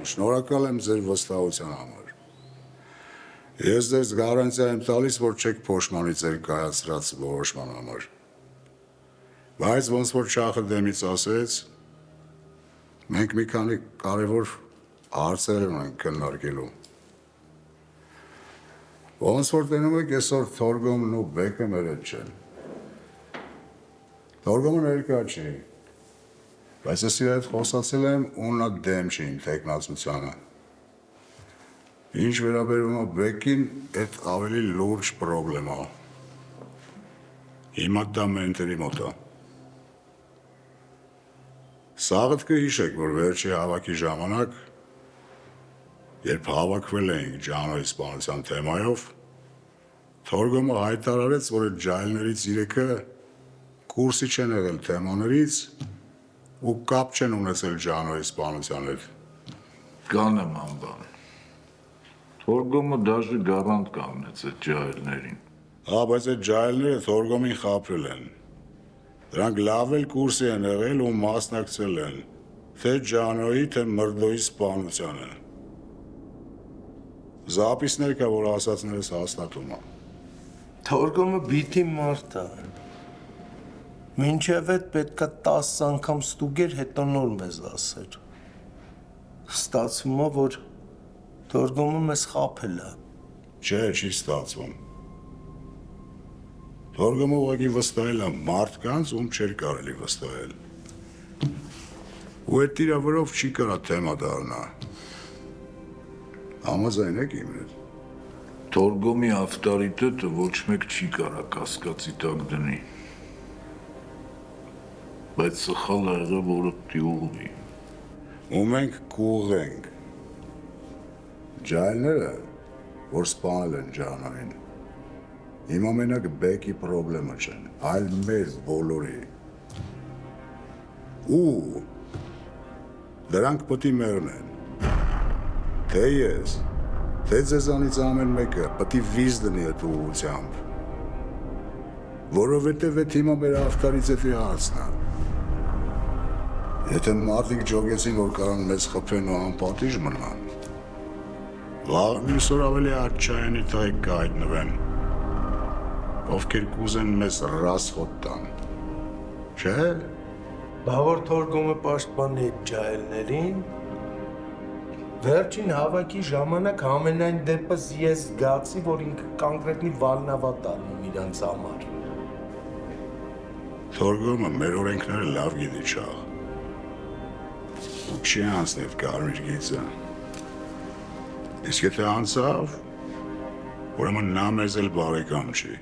Շնորհակալ եմ ձեր վստահության համար։ Ես ձեզ գարանտիա եմ տալիս, որ չեք փոշմանի ձեր կայացրած որոշման համար։ Բայց ոնց որ Շախը դեմից ասեց, մենք մի քանի կարևոր հարցեր ունենք քննարկելու։ Ոնց որ տենում եք այսօր Թորգոմն ու Բեկը մեր հետ չեն։ Թորգոմը ներկա չի, բայց ես իր հետ խոսացել եմ ու նա դեմ չի իմ թեկնածությանը։ Ինչ վերաբերում է Բեկին, այդ ավելի լուրջ պրոբլեմա։ Հիմա դա մենտերի մոտ է։ Սաղդ կհիշեք, որ վերջի հավաքի ժամանակ, երբ հավաքվել էինք Ջանոյի սպանության թեմայով, Թորգոմը հայտարարեց, որ այդ ջահելներից 3-ը կուրսի չեն եղել թեմաներից ու կապ չեն ունեցել Ջանոյի սպանության հետ։ Կանեմ անբան։ Թորգոմը դաժե գարանտ կանգնեց այդ ջահելներին։ Հա, բայց այդ ջահելները Թորգոմին խաբրել են։ Դրանք լավ էլ կուրսի են եղել ու մասնակցել են թե Ջանոյի, թե Մրդոյի սպանությանը։ Զապիսներ կա, որ ասածներս հաստատում է։ Թորգոմը բիթի մարդ է։ Մինչև այդ պետքա 10 անգամ ստուգեր, հետո նոր մեզ ասեր։ Ստացվում է, որ Թորգոմը մեզ խաբել է։ Չէ, չի ստացվում։ Թորգոմը ուղղակի վստահել է մարդկանց, ում չէր կարելի վստահել։ Ու այդ իրավերով չի կարա թեմա դառնա։ Համաձայն եք իմ հետ։ Թորգոմի ավտորիտետը ոչ մեկ չի կարա կասկածի տակ դնի։ Բայց սխալ ա եղել, որը պիտի ուղղվի։ Ու մենք կուղենք։ Ջահելները, որ սպանել են Ջանոյին, հիմա մենակ Բեկի պրոբլեմը չեն, այլ մեզ բոլորի։ Ու դրանք պտի մերնեն։ Թե ես, թե ձեզանից ամեն մեկը պտի վիզ դնի այդ ուղղությամբ, որովհետև այդ հիմա մեր ավտարից էտի հարցն է։ Եթե մարդիկ ջոգեցին, որ կարան մեզ խփեն ու անպատիժ մնան, վաղ մյուսօր ավելի աչայանի տայք կհայտնվեն, ովքեր կուզեն մեզ ռասխոտ տան, չէ՞։ Բա որ Թորգոմը պաշտպանի այդ ջահելներին, վերջին հավաքի ժամանակ ամենայն դեպս ես զգացի, որ ինքը կոնկրետնի վալնավատ անում իրանց համար։ Թորգոմը մեր օրենքները լավ գիտի չաղ։ Ու չի անցնիվ կարմիր գիծը։ Իսկ եթե անցավ, ուրեմն նա մեզ էլ բարեկամ չի։